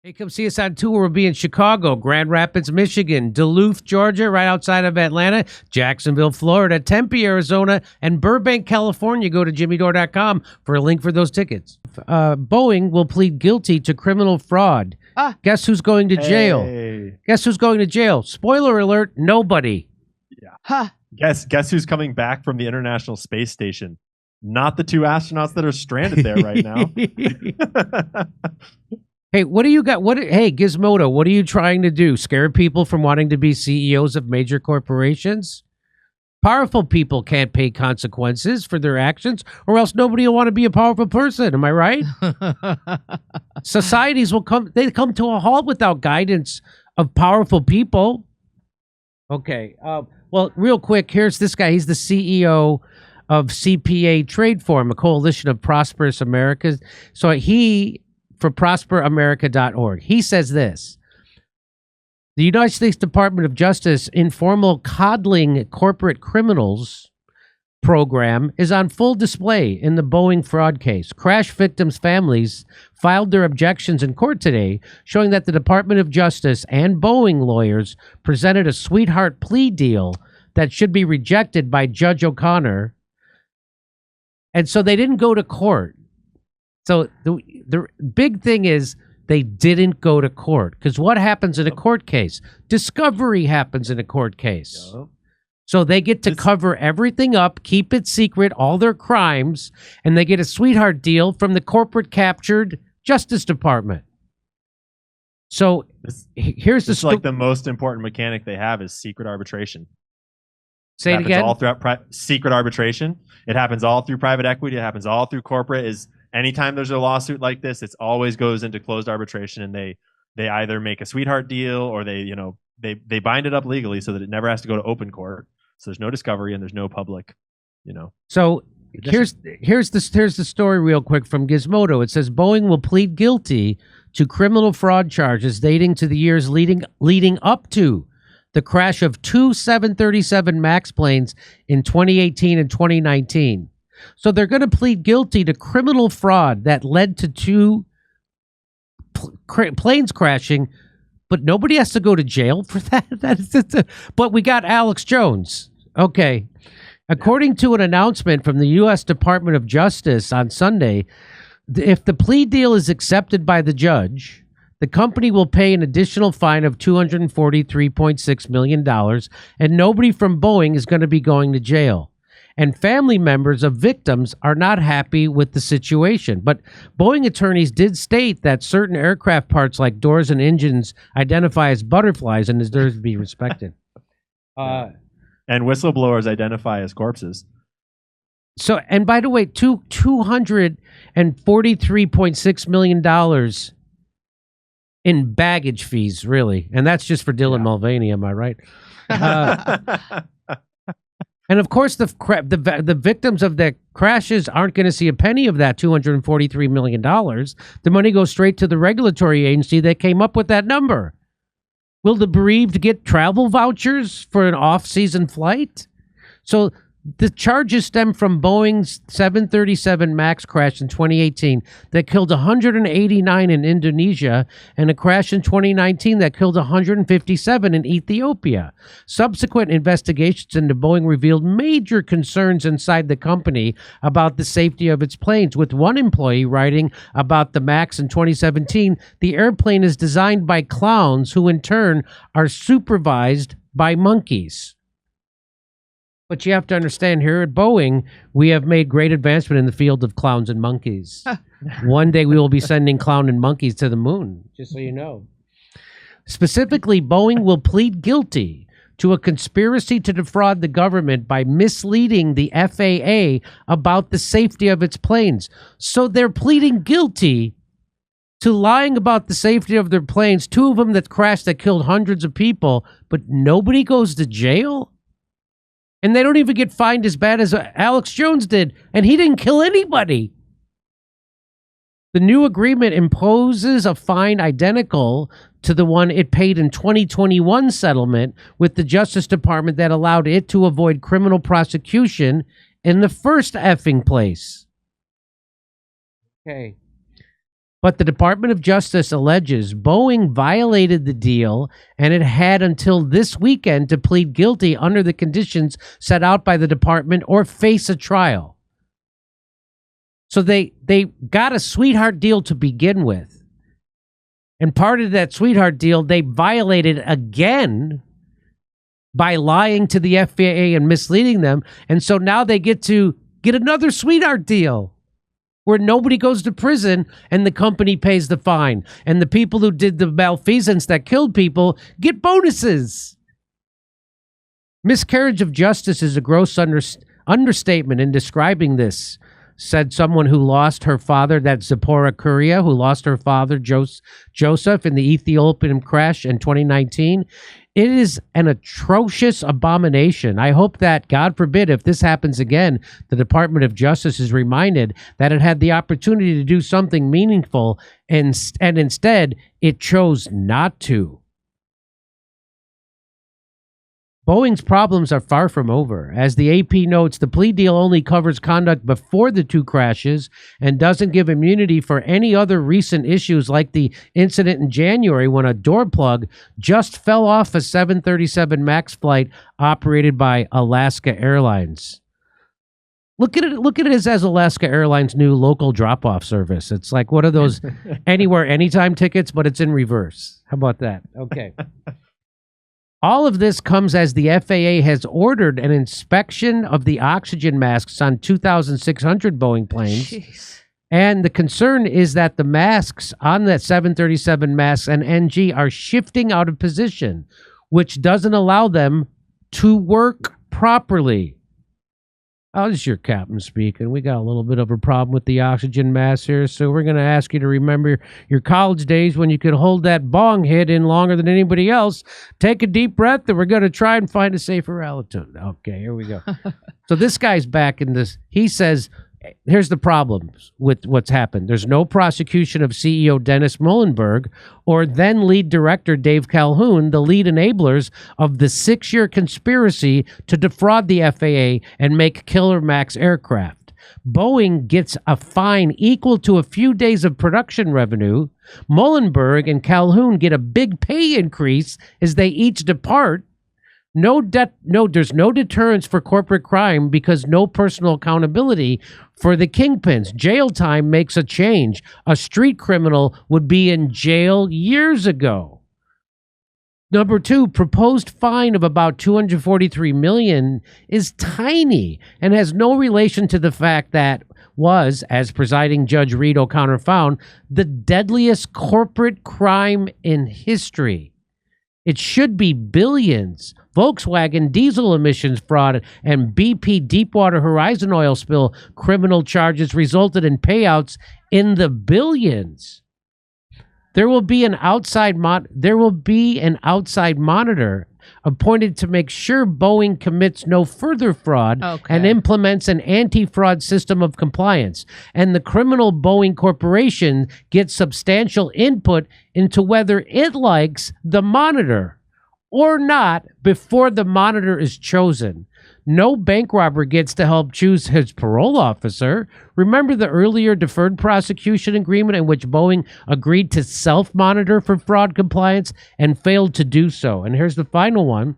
Hey, come see us on tour. We'll be in Chicago, Grand Rapids, Michigan, Duluth, Georgia, right outside of Atlanta, Jacksonville, Florida, Tempe, Arizona, and Burbank, California. Go to jimmydore.com for a link for those tickets. Boeing will plead guilty to criminal fraud. Guess who's going to jail? Hey. Guess who's going to jail? Spoiler alert, nobody. Yeah. Guess who's coming back from the International Space Station? Not the two astronauts that are stranded there right now. Hey, what do you got? Hey, Gizmodo, what are you trying to do? Scare people from wanting to be CEOs of major corporations? Powerful people can't pay consequences for their actions, or else nobody will want to be a powerful person. Am I right? Societies come to a halt without guidance of powerful people. Okay. Well, real quick, here's this guy. He's the CEO of CPA Trade Forum, a coalition of prosperous Americas. So for prosperamerica.org. He says this: the United States Department of Justice informal coddling corporate criminals program is on full display in the Boeing fraud case. Crash victims' families filed their objections in court today, showing that the Department of Justice and Boeing lawyers presented a sweetheart plea deal that should be rejected by Judge O'Connor. And so they didn't go to court. So the big thing is they didn't go to court, because what happens in a court case? Discovery happens in a court case. Yep. So they get to cover everything up, keep it secret, all their crimes, and they get a sweetheart deal from the corporate captured Justice Department. So here's the like the most important mechanic they have is secret arbitration. Say it again. All throughout secret arbitration. It happens all through private equity. It happens all through corporate. Anytime there's a lawsuit like this, it always goes into closed arbitration, and they either make a sweetheart deal or they bind it up legally so that it never has to go to open court. So there's no discovery and there's no public, So here's the story real quick from Gizmodo. It says Boeing will plead guilty to criminal fraud charges dating to the years leading up to the crash of two 737 MAX planes in 2018 and 2019. So they're going to plead guilty to criminal fraud that led to two planes crashing, but nobody has to go to jail for that. But we got Alex Jones. Okay. According to an announcement from the U.S. Department of Justice on Sunday, if the plea deal is accepted by the judge, the company will pay an additional fine of $243.6 million, and nobody from Boeing is going to be going to jail. And family members of victims are not happy with the situation. But Boeing attorneys did state that certain aircraft parts like doors and engines identify as butterflies and deserve to be respected. And whistleblowers identify as corpses. So, and by the way, $243.6 million in baggage fees, really. And that's just for Dylan Mulvaney, am I right? And of course, the victims of the crashes aren't going to see a penny of that $243 million. The money goes straight to the regulatory agency that came up with that number. Will the bereaved get travel vouchers for an off-season flight? So the charges stem from Boeing's 737 MAX crash in 2018 that killed 189 in Indonesia, and a crash in 2019 that killed 157 in Ethiopia. Subsequent investigations into Boeing revealed major concerns inside the company about the safety of its planes, with one employee writing about the MAX in 2017, "The airplane is designed by clowns who in turn are supervised by monkeys." But you have to understand, here at Boeing, we have made great advancement in the field of clowns and monkeys. One day we will be sending clown and monkeys to the moon, just so you know. Specifically, Boeing will plead guilty to a conspiracy to defraud the government by misleading the FAA about the safety of its planes. So they're pleading guilty to lying about the safety of their planes, two of them that crashed that killed hundreds of people, but nobody goes to jail? And they don't even get fined as bad as Alex Jones did, and he didn't kill anybody. The new agreement imposes a fine identical to the one it paid in 2021 settlement with the Justice Department that allowed it to avoid criminal prosecution in the first effing place. Okay. But the Department of Justice alleges Boeing violated the deal, and it had until this weekend to plead guilty under the conditions set out by the department or face a trial. So they got a sweetheart deal to begin with. And part of that sweetheart deal, they violated again by lying to the FAA and misleading them. And so now they get to get another sweetheart deal where nobody goes to prison and the company pays the fine. And the people who did the malfeasance that killed people get bonuses. Miscarriage of justice is a gross understatement in describing this, said someone who lost her father, that's Zipporah Curia, who lost her father, Joseph, in the Ethiopian crash in 2019. It is an atrocious abomination. I hope that, God forbid, if this happens again, the Department of Justice is reminded that it had the opportunity to do something meaningful, and instead it chose not to. Boeing's problems are far from over. As the AP notes, the plea deal only covers conduct before the two crashes and doesn't give immunity for any other recent issues like the incident in January when a door plug just fell off a 737 MAX flight operated by Alaska Airlines. Look at it as Alaska Airlines' new local drop-off service. It's like one of those anywhere, anytime tickets, but it's in reverse. How about that? Okay. All of this comes as the FAA has ordered an inspection of the oxygen masks on 2,600 Boeing planes. Jeez. And the concern is that the masks on that 737 MAX and NG are shifting out of position, which doesn't allow them to work properly. Oh, this is your captain speaking. We got a little bit of a problem with the oxygen mask here, so we're going to ask you to remember your college days when you could hold that bong hit in longer than anybody else. Take a deep breath, and we're going to try and find a safer altitude. Okay, here we go. So this guy's back in this. He says, here's the problem with what's happened. There's no prosecution of CEO Dennis Muhlenberg or then lead director Dave Calhoun, the lead enablers of the 6-year conspiracy to defraud the FAA and make killer MAX aircraft. Boeing gets a fine equal to a few days of production revenue. Muhlenberg and Calhoun get a big pay increase as they each depart. There's no deterrence for corporate crime because no personal accountability for the kingpins. Jail time makes a change. A street criminal would be in jail years ago. Number 2, proposed fine of about $243 million is tiny and has no relation to the fact that was, as presiding Judge Reed O'Connor found, the deadliest corporate crime in history. It should be billions. Volkswagen diesel emissions fraud and BP Deepwater Horizon oil spill criminal charges resulted in payouts in the billions. There will be an outside monitor appointed to make sure Boeing commits no further fraud and implements an anti-fraud system of compliance. And the criminal Boeing Corporation gets substantial input into whether it likes the monitor or not before the monitor is chosen. No bank robber gets to help choose his parole officer. Remember the earlier deferred prosecution agreement in which Boeing agreed to self-monitor for fraud compliance and failed to do so. And here's the final one.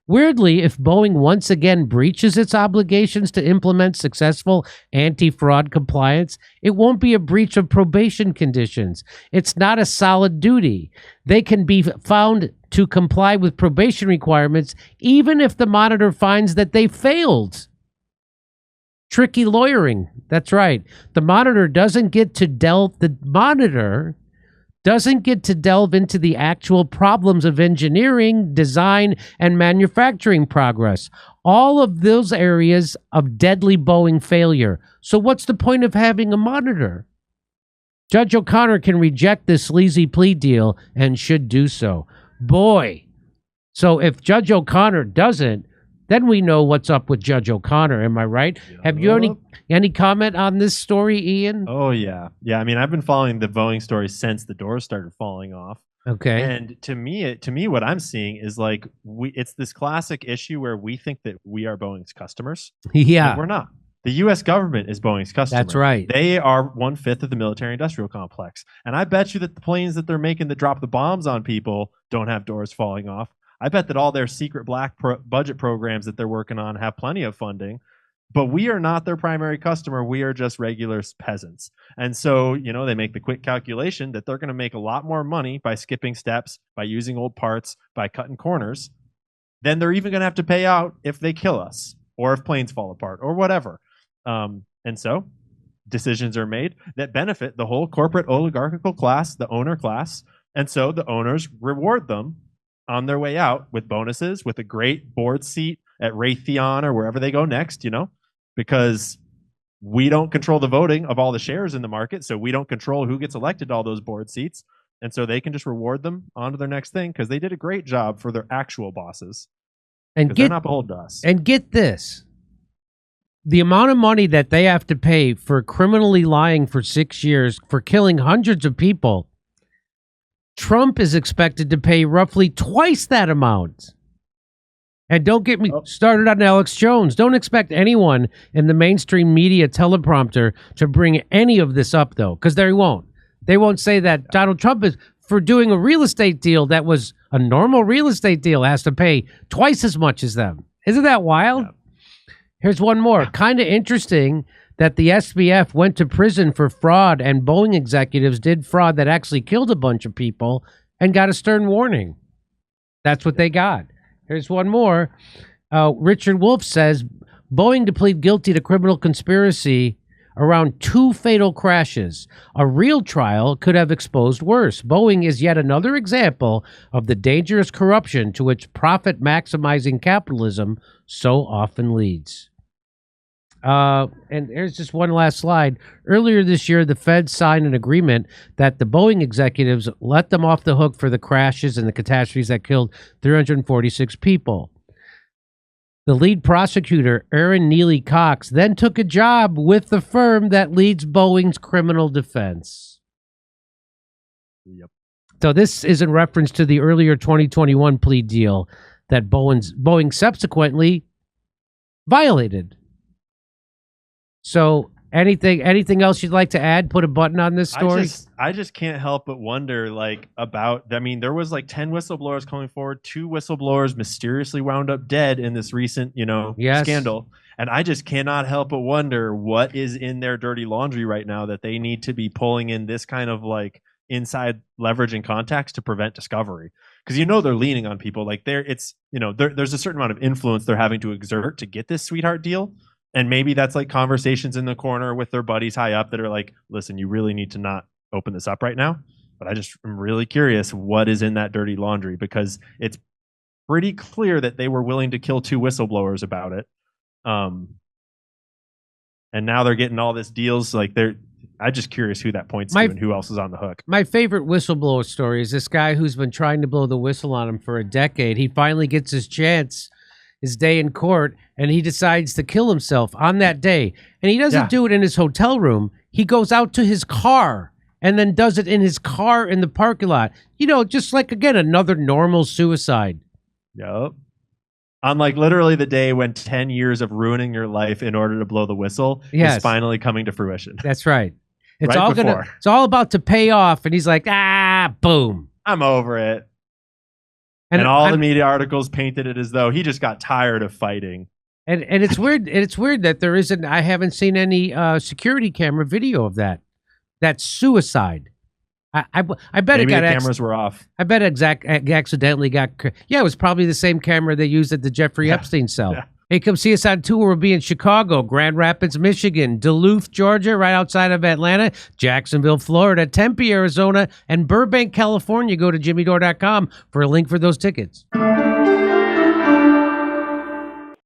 Weirdly, if Boeing once again breaches its obligations to implement successful anti-fraud compliance, it won't be a breach of probation conditions. It's not a solid duty. They can be found to comply with probation requirements even if the monitor finds that they failed. Tricky lawyering. That's right. The monitor doesn't get to delve into the actual problems of engineering, design, and manufacturing progress. All of those areas of deadly Boeing failure. So what's the point of having a monitor? Judge O'Connor can reject this sleazy plea deal and should do so. Boy. So if Judge O'Connor doesn't, then we know what's up with Judge O'Connor. Am I right? Yep. Have you any comment on this story, Ian? Oh, yeah. Yeah, I mean, I've been following the Boeing story since the doors started falling off. Okay. And to me, what I'm seeing is like it's this classic issue where we think that we are Boeing's customers. Yeah. And we're not. The U.S. government is Boeing's customer. That's right. They are 1/5 of the military-industrial complex. And I bet you that the planes that they're making that drop the bombs on people don't have doors falling off. I bet that all their secret black budget programs that they're working on have plenty of funding. But we are not their primary customer. We are just regular peasants. And so, you know, they make the quick calculation that they're going to make a lot more money by skipping steps, by using old parts, by cutting corners, than they're even going to have to pay out if they kill us or if planes fall apart or whatever. And so decisions are made that benefit the whole corporate oligarchical class, the owner class. And so the owners reward them on their way out with bonuses, with a great board seat at Raytheon or wherever they go next, you know, because we don't control the voting of all the shares in the market. So we don't control who gets elected to all those board seats. And so they can just reward them on to their next thing because they did a great job for their actual bosses. And they're not beholden to us. And get this. The amount of money that they have to pay for criminally lying for 6 years, for killing hundreds of people, Trump is expected to pay roughly twice that amount. And don't get me started on Alex Jones. Don't expect anyone in the mainstream media teleprompter to bring any of this up, though, because they won't. They won't say that Donald Trump is, for doing a real estate deal that was a normal real estate deal, has to pay twice as much as them. Isn't that wild? Yeah. Here's one more. Kind of interesting that the SBF went to prison for fraud and Boeing executives did fraud that actually killed a bunch of people and got a stern warning. That's what they got. Here's one more. Richard Wolff says Boeing to plead guilty to criminal conspiracy around 2 fatal crashes. A real trial could have exposed worse. Boeing is yet another example of the dangerous corruption to which profit-maximizing capitalism so often leads. And here's just one last slide. Earlier this year, the Fed signed an agreement that the Boeing executives let them off the hook for the crashes and the catastrophes that killed 346 people. The lead prosecutor, Aaron Neely Cox, then took a job with the firm that leads Boeing's criminal defense. Yep. So this is in reference to the earlier 2021 plea deal that Boeing subsequently violated. So anything else you'd like to add? Put a button on this story. I just can't help but wonder, like, about, I mean, there was like 10 whistleblowers coming forward. 2 whistleblowers mysteriously wound up dead in this recent, scandal. And I just cannot help but wonder what is in their dirty laundry right now that they need to be pulling in this kind of like inside leverage and contacts to prevent discovery. Because they're leaning on people like there's a certain amount of influence they're having to exert to get this sweetheart deal. And maybe that's like conversations in the corner with their buddies high up that are like, listen, you really need to not open this up right now. But I just am really curious what is in that dirty laundry, because it's pretty clear that they were willing to kill 2 whistleblowers about it. And now they're getting all this deals. Like I'm just curious who that points to and who else is on the hook. My favorite whistleblower story is this guy who's been trying to blow the whistle on him for a decade. He finally gets his chance, his day in court, and he decides to kill himself on that day. And he doesn't do it in his hotel room. He goes out to his car and then does it in his car in the parking lot. Just like, again, another normal suicide. Yep. On like literally the day when 10 years of ruining your life in order to blow the whistle is finally coming to fruition. That's right. It's all about to pay off. And he's like, boom. I'm over it. And all the media articles painted it as though he just got tired of fighting. And it's weird. It's weird that there isn't. I haven't seen any security camera video of that. That's suicide. I bet maybe the cameras were off. I bet accidentally got. Yeah, it was probably the same camera they used at the Jeffrey Epstein cell. Yeah. Hey, come see us on tour. We'll be in Chicago, Grand Rapids, Michigan, Duluth, Georgia, right outside of Atlanta, Jacksonville, Florida, Tempe, Arizona, and Burbank, California. Go to jimmydore.com for a link for those tickets.